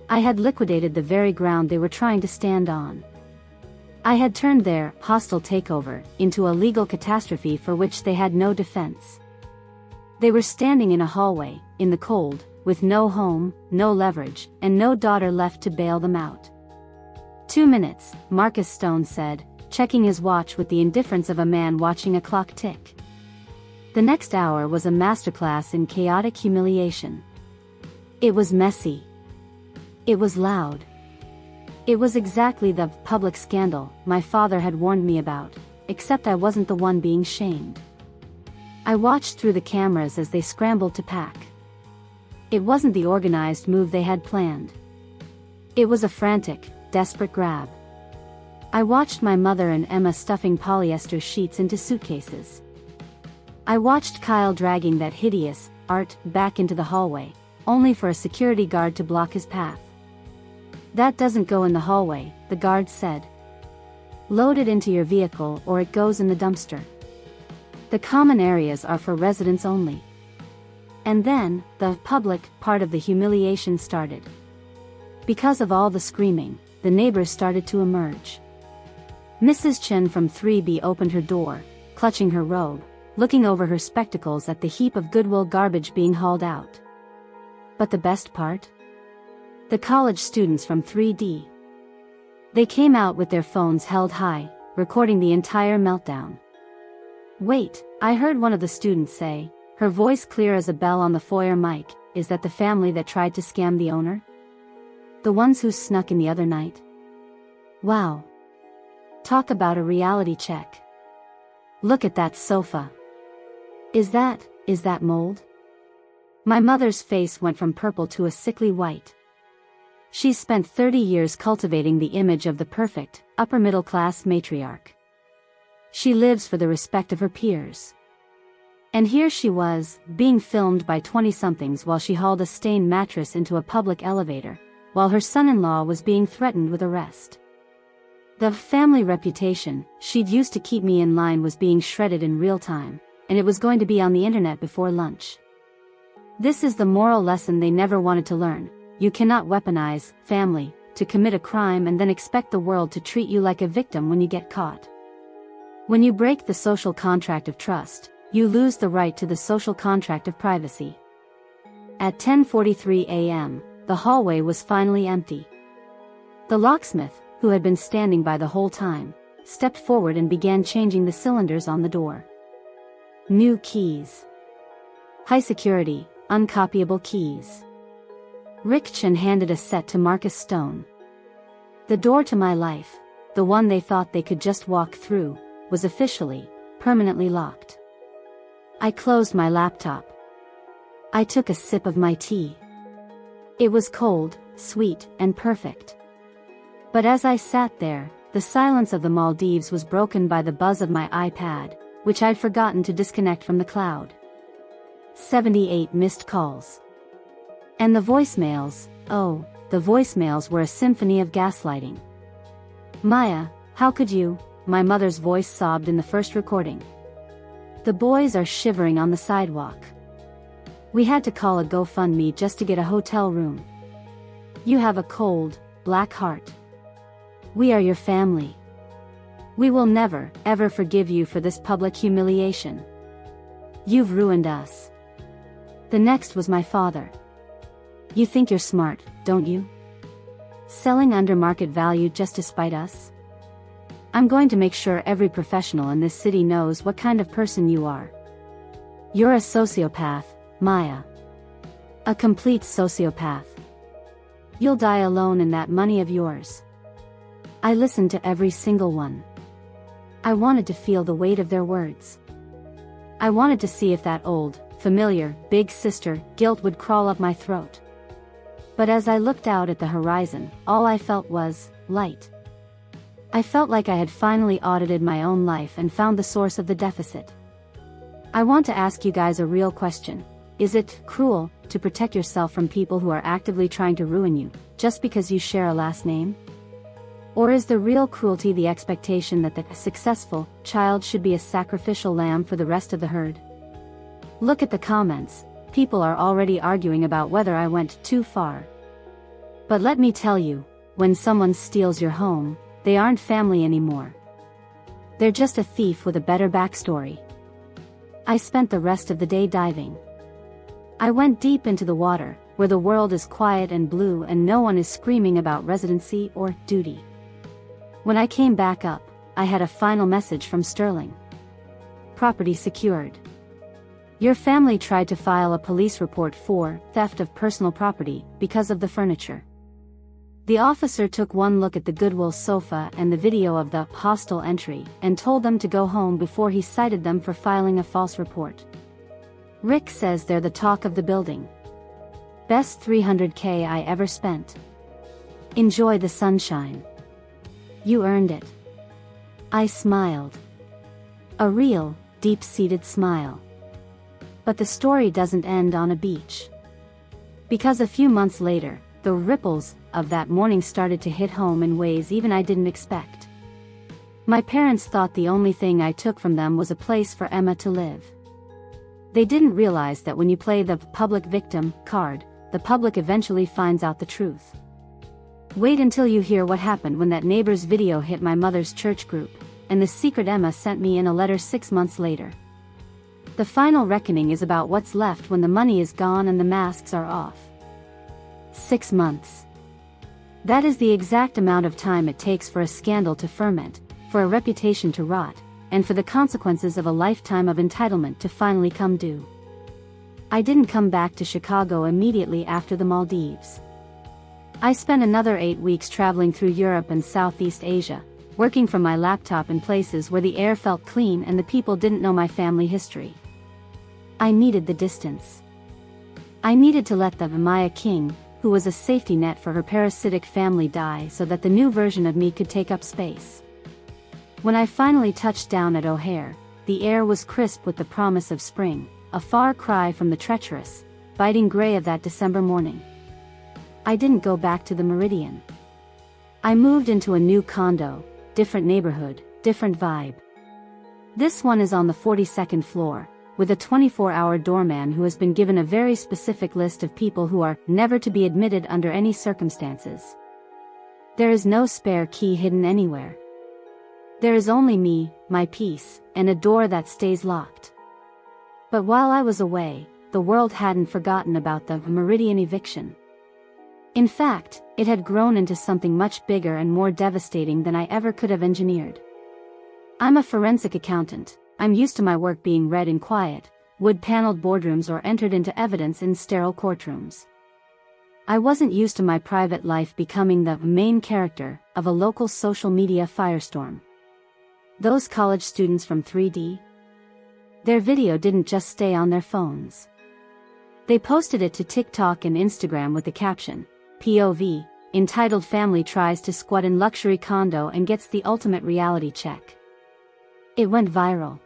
I had liquidated the very ground they were trying to stand on. I had turned their hostile takeover into a legal catastrophe for which they had no defense. They were standing in a hallway, in the cold, with no home, no leverage, and no daughter left to bail them out. 2 minutes, Marcus Stone said, checking his watch with the indifference of a man watching a clock tick. The next hour was a masterclass in chaotic humiliation. It was messy. It was loud. It was exactly the public scandal my father had warned me about, except I wasn't the one being shamed. I watched through the cameras as they scrambled to pack. It wasn't the organized move they had planned. It was a frantic, desperate grab. I watched my mother and Emma stuffing polyester sheets into suitcases. I watched Kyle dragging that hideous art back into the hallway, only for a security guard to block his path. "That doesn't go in the hallway," the guard said. "Load it into your vehicle or it goes in the dumpster. The common areas are for residents only." And then, the public part of the humiliation started. Because of all the screaming, the neighbors started to emerge. Mrs. Chen from 3B opened her door, clutching her robe, looking over her spectacles at the heap of Goodwill garbage being hauled out. But the best part? The college students from 3D. They came out with their phones held high, recording the entire meltdown. "Wait," I heard one of the students say, her voice clear as a bell on the foyer mic, "is that the family that tried to scam the owner? The ones who snuck in the other night? Wow. Talk about a reality check. Look at that sofa. Is that mold?" My mother's face went from purple to a sickly white. She's spent 30 years cultivating the image of the perfect, upper-middle-class matriarch. She lives for the respect of her peers. And here she was, being filmed by 20-somethings while she hauled a stained mattress into a public elevator, while her son-in-law was being threatened with arrest. The family reputation she'd used to keep me in line was being shredded in real time, and it was going to be on the internet before lunch. This is the moral lesson they never wanted to learn. You cannot weaponize family to commit a crime and then expect the world to treat you like a victim when you get caught. When you break the social contract of trust, you lose the right to the social contract of privacy. At 10:43 a.m., the hallway was finally empty. The locksmith, who had been standing by the whole time, stepped forward and began changing the cylinders on the door. New keys. High security, uncopyable keys. Rick Chen handed a set to Marcus Stone. The door to my life, the one they thought they could just walk through, was officially, permanently locked. I closed my laptop. I took a sip of my tea. It was cold, sweet, and perfect. But as I sat there, the silence of the Maldives was broken by the buzz of my iPad, which I'd forgotten to disconnect from the cloud. 78 missed calls. And the voicemails, oh, the voicemails were a symphony of gaslighting. "Maya, how could you?" my mother's voice sobbed in the first recording. "The boys are shivering on the sidewalk. We had to call a GoFundMe just to get a hotel room. You have a cold, black heart. We are your family. We will never, ever forgive you for this public humiliation. You've ruined us." The next was my father. "You think you're smart, don't you? Selling under market value just to spite us? I'm going to make sure every professional in this city knows what kind of person you are. You're a sociopath, Maya. A complete sociopath. You'll die alone in that money of yours." I listened to every single one. I wanted to feel the weight of their words. I wanted to see if that old, familiar, big sister guilt would crawl up my throat. But as I looked out at the horizon, all I felt was light. I felt like I had finally audited my own life and found the source of the deficit. I want to ask you guys a real question. Is it cruel to protect yourself from people who are actively trying to ruin you, just because you share a last name? Or is the real cruelty the expectation that the successful child should be a sacrificial lamb for the rest of the herd? Look at the comments. People are already arguing about whether I went too far. But let me tell you, when someone steals your home, they aren't family anymore. They're just a thief with a better backstory. I spent the rest of the day diving. I went deep into the water, where the world is quiet and blue and no one is screaming about residency or duty. When I came back up, I had a final message from Sterling. Property secured. Your family tried to file a police report for theft of personal property because of the furniture. The officer took one look at the Goodwill sofa and the video of the hostile entry and told them to go home before he cited them for filing a false report. Rick says they're the talk of the building. Best $300K I ever spent. Enjoy the sunshine. You earned it. I smiled. A real, deep-seated smile. But the story doesn't end on a beach. Because a few months later, the ripples of that morning started to hit home in ways even I didn't expect. My parents thought the only thing I took from them was a place for Emma to live. They didn't realize that when you play the public victim card, the public eventually finds out the truth. Wait until you hear what happened when that neighbor's video hit my mother's church group, and the secret Emma sent me in a letter 6 months later. The final reckoning is about what's left when the money is gone and the masks are off. 6 months. That is the exact amount of time it takes for a scandal to ferment, for a reputation to rot, and for the consequences of a lifetime of entitlement to finally come due. I didn't come back to Chicago immediately after the Maldives. I spent another 8 weeks traveling through Europe and Southeast Asia, working from my laptop in places where the air felt clean and the people didn't know my family history. I needed the distance. I needed to let the Maya King, who was a safety net for her parasitic family, die so that the new version of me could take up space. When I finally touched down at O'Hare, the air was crisp with the promise of spring, a far cry from the treacherous, biting gray of that December morning. I didn't go back to the Meridian. I moved into a new condo, different neighborhood, different vibe. This one is on the 42nd floor, with a 24-hour doorman who has been given a very specific list of people who are never to be admitted under any circumstances. There is no spare key hidden anywhere. There is only me, my peace, and a door that stays locked. But while I was away, the world hadn't forgotten about the Meridian eviction. In fact, it had grown into something much bigger and more devastating than I ever could have engineered. I'm a forensic accountant. I'm used to my work being read in quiet, wood-paneled boardrooms or entered into evidence in sterile courtrooms. I wasn't used to my private life becoming the main character of a local social media firestorm. Those college students from 3D? Their video didn't just stay on their phones. They posted it to TikTok and Instagram with the caption, POV, entitled Family Tries to Squat in Luxury Condo and Gets the Ultimate Reality Check. It went viral.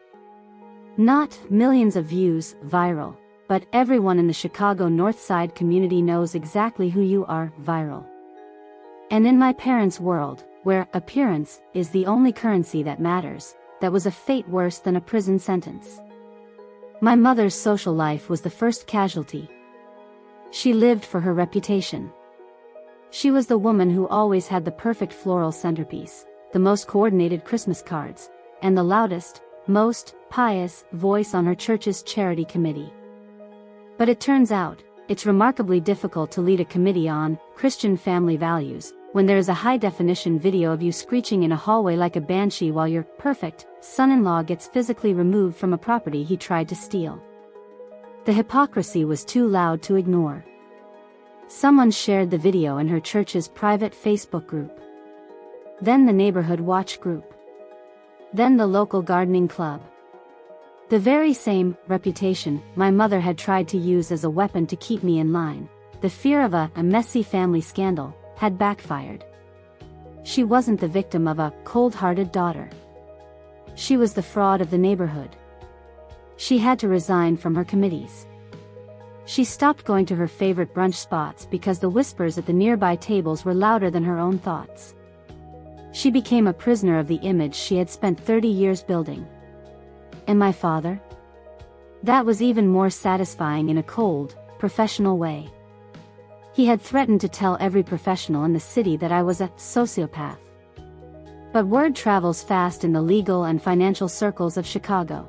Not millions of views, viral, but everyone in the Chicago North Side community knows exactly who you are, viral. And in my parents' world, where appearance is the only currency that matters, that was a fate worse than a prison sentence. My mother's social life was the first casualty. She lived for her reputation. She was the woman who always had the perfect floral centerpiece, the most coordinated Christmas cards, and the loudest, most pious voice on her church's charity committee. But it turns out, it's remarkably difficult to lead a committee on Christian family values when there is a high-definition video of you screeching in a hallway like a banshee while your perfect son-in-law gets physically removed from a property he tried to steal. The hypocrisy was too loud to ignore. Someone shared the video in her church's private Facebook group. Then the neighborhood watch group. Then the local gardening club. The very same reputation my mother had tried to use as a weapon to keep me in line, the fear of a messy family scandal, had backfired. She wasn't the victim of a cold-hearted daughter. She was the fraud of the neighborhood. She had to resign from her committees. She stopped going to her favorite brunch spots because the whispers at the nearby tables were louder than her own thoughts. She became a prisoner of the image she had spent 30 years building. And my father? That was even more satisfying in a cold, professional way. He had threatened to tell every professional in the city that I was a sociopath. But word travels fast in the legal and financial circles of Chicago.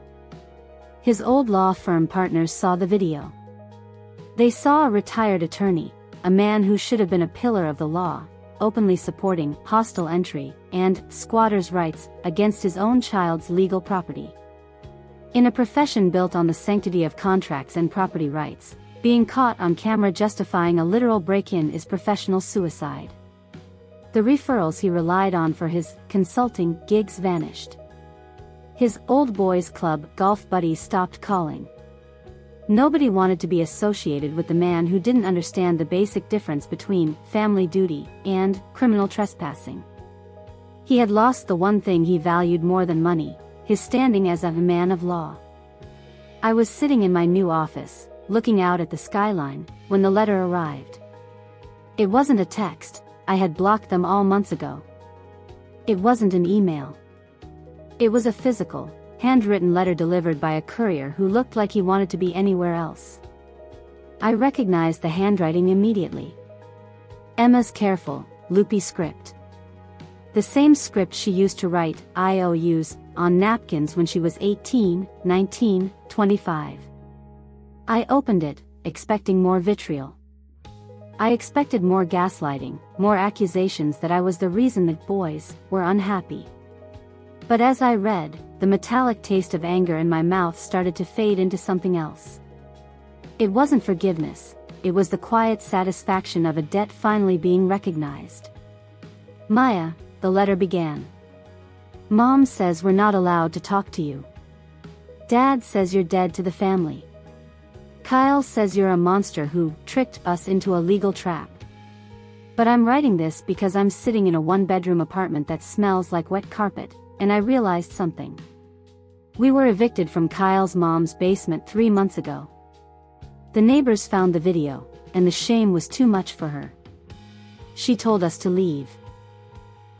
His old law firm partners saw the video. They saw a retired attorney, a man who should have been a pillar of the law, openly supporting hostile entry and squatters' rights against his own child's legal property. In a profession built on the sanctity of contracts and property rights, being caught on camera justifying a literal break-in is professional suicide. The referrals he relied on for his consulting gigs vanished. His old boys club golf buddies stopped calling. Nobody wanted to be associated with the man who didn't understand the basic difference between family duty and criminal trespassing. He had lost the one thing he valued more than money, his standing as a man of law. I was sitting in my new office, looking out at the skyline, when the letter arrived. It wasn't a text, I had blocked them all months ago. It wasn't an email. It was a physical, handwritten letter delivered by a courier who looked like he wanted to be anywhere else. I recognized the handwriting immediately. Emma's careful, loopy script. The same script she used to write IOUs on napkins when she was 18, 19, 25. I opened it, expecting more vitriol. I expected more gaslighting, more accusations that I was the reason that boys were unhappy. But as I read, the metallic taste of anger in my mouth started to fade into something else. It wasn't forgiveness, it was the quiet satisfaction of a debt finally being recognized. Maya, the letter began. Mom says we're not allowed to talk to you. Dad says you're dead to the family. Kyle says you're a monster who tricked us into a legal trap. But I'm writing this because I'm sitting in a one-bedroom apartment that smells like wet carpet, and I realized something. We were evicted from Kyle's mom's basement 3 months ago. The neighbors found the video, and the shame was too much for her. She told us to leave.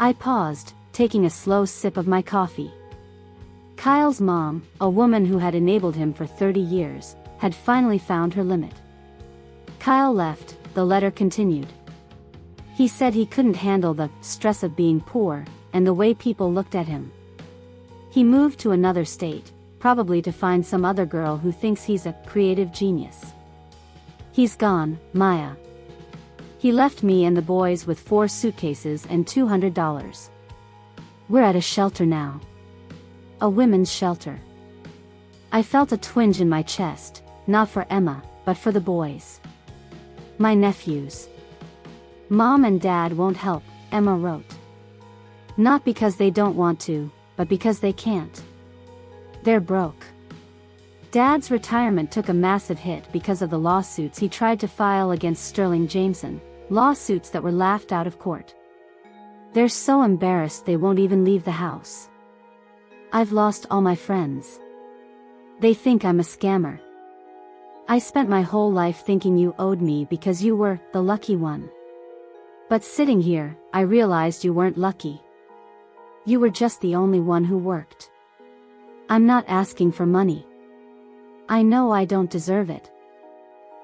I paused, taking a slow sip of my coffee. Kyle's mom, a woman who had enabled him for 30 years, had finally found her limit. Kyle left, the letter continued. He said he couldn't handle the stress of being poor, and the way people looked at him. He moved to another state, probably to find some other girl who thinks he's a creative genius. He's gone, Maya. He left me and the boys with 4 suitcases and $200. We're at a shelter now. A women's shelter. I felt a twinge in my chest, not for Emma, but for the boys. My nephews. Mom and Dad won't help, Emma wrote. Not because they don't want to, but because they can't. They're broke. Dad's retirement took a massive hit because of the lawsuits he tried to file against Sterling Jameson, lawsuits that were laughed out of court. They're so embarrassed they won't even leave the house. I've lost all my friends. They think I'm a scammer. I spent my whole life thinking you owed me because you were the lucky one. But sitting here, I realized you weren't lucky. You were just the only one who worked. I'm not asking for money. I know I don't deserve it.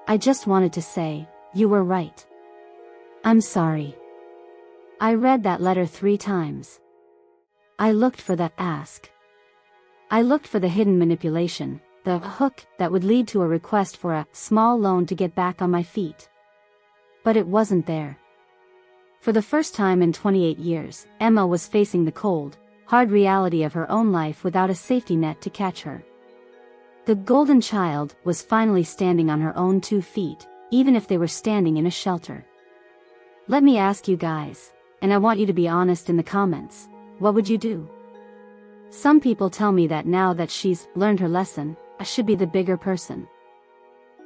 I just wanted to say, you were right. I'm sorry. I read that letter 3 times. I looked for that ask. I looked for the hidden manipulation, the hook that would lead to a request for a small loan to get back on my feet. But it wasn't there. For the first time in 28 years, Emma was facing the cold, hard reality of her own life without a safety net to catch her. The golden child was finally standing on her own 2 feet, even if they were standing in a shelter. Let me ask you guys, and I want you to be honest in the comments, what would you do? Some people tell me that now that she's learned her lesson, I should be the bigger person.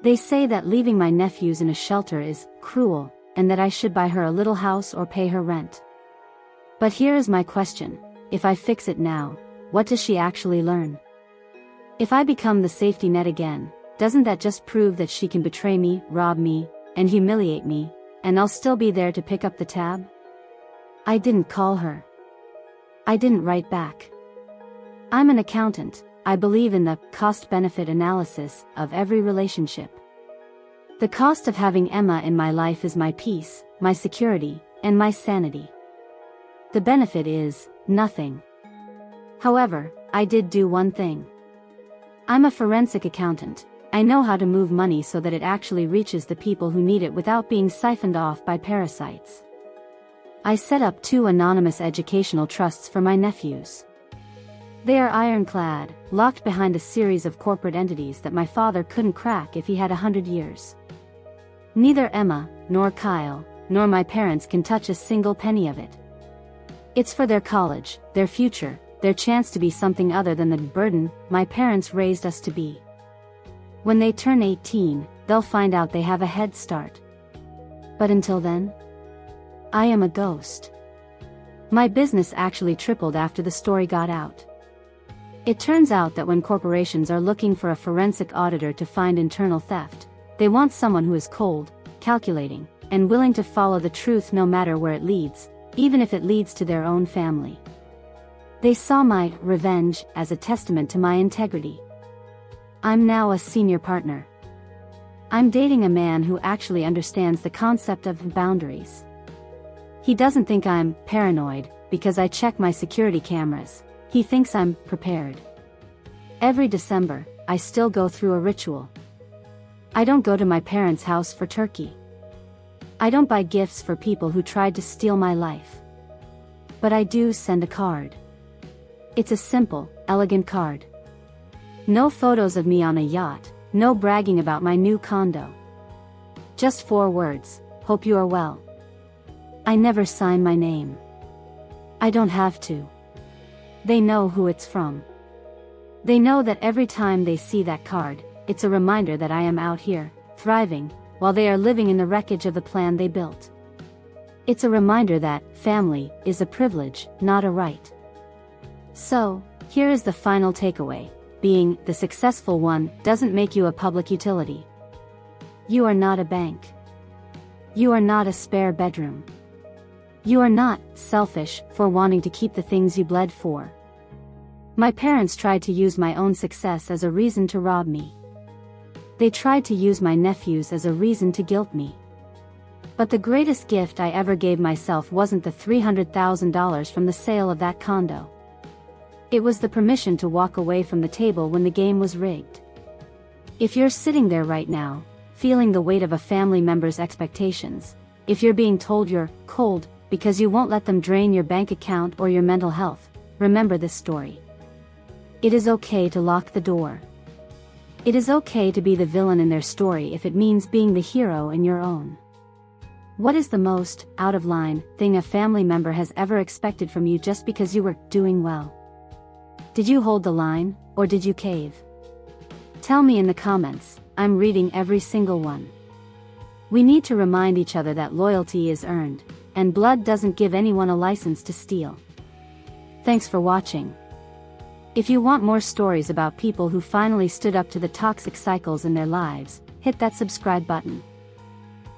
They say that leaving my nephews in a shelter is cruel, and that I should buy her a little house or pay her rent. But here is my question, if I fix it now, what does she actually learn? If I become the safety net again, doesn't that just prove that she can betray me, rob me, and humiliate me, and I'll still be there to pick up the tab? I didn't call her. I didn't write back. I'm an accountant, I believe in the cost-benefit analysis of every relationship. The cost of having Emma in my life is my peace, my security, and my sanity. The benefit is nothing. However, I did do one thing. I'm a forensic accountant. I know how to move money so that it actually reaches the people who need it without being siphoned off by parasites. I set up 2 anonymous educational trusts for my nephews. They are ironclad, locked behind a series of corporate entities that my father couldn't crack if he had 100 years. Neither Emma, nor Kyle, nor my parents can touch a single penny of it. It's for their college, their future, their chance to be something other than the burden my parents raised us to be. When they turn 18, they'll find out they have a head start. But until then, I am a ghost. My business actually tripled after the story got out. It turns out that when corporations are looking for a forensic auditor to find internal theft, they want someone who is cold, calculating, and willing to follow the truth no matter where it leads, even if it leads to their own family. They saw my revenge as a testament to my integrity. I'm now a senior partner. I'm dating a man who actually understands the concept of boundaries. He doesn't think I'm paranoid because I check my security cameras. He thinks I'm prepared. Every December, I still go through a ritual. I don't go to my parents' house for turkey. I don't buy gifts for people who tried to steal my life. But I do send a card. It's a simple, elegant card. No photos of me on a yacht, no bragging about my new condo. Just 4 words, hope you are well. I never sign my name. I don't have to. They know who it's from. They know that every time they see that card, it's a reminder that I am out here, thriving, while they are living in the wreckage of the plan they built. It's a reminder that family is a privilege, not a right. So, here is the final takeaway. Being the successful one doesn't make you a public utility. You are not a bank. You are not a spare bedroom. You are not selfish for wanting to keep the things you bled for. My parents tried to use my own success as a reason to rob me. They tried to use my nephews as a reason to guilt me. But the greatest gift I ever gave myself wasn't the $300,000 from the sale of that condo. It was the permission to walk away from the table when the game was rigged. If you're sitting there right now, feeling the weight of a family member's expectations, if you're being told you're cold because you won't let them drain your bank account or your mental health, remember this story. It is okay to lock the door. It is okay to be the villain in their story if it means being the hero in your own. What is the most out-of-line thing a family member has ever expected from you just because you were doing well? Did you hold the line, or did you cave? Tell me in the comments, I'm reading every single one. We need to remind each other that loyalty is earned, and blood doesn't give anyone a license to steal. Thanks for watching. If you want more stories about people who finally stood up to the toxic cycles in their lives, hit that subscribe button.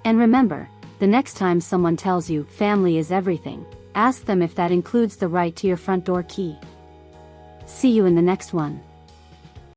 And remember, the next time someone tells you family is everything, ask them if that includes the right to your front door key. See you in the next one.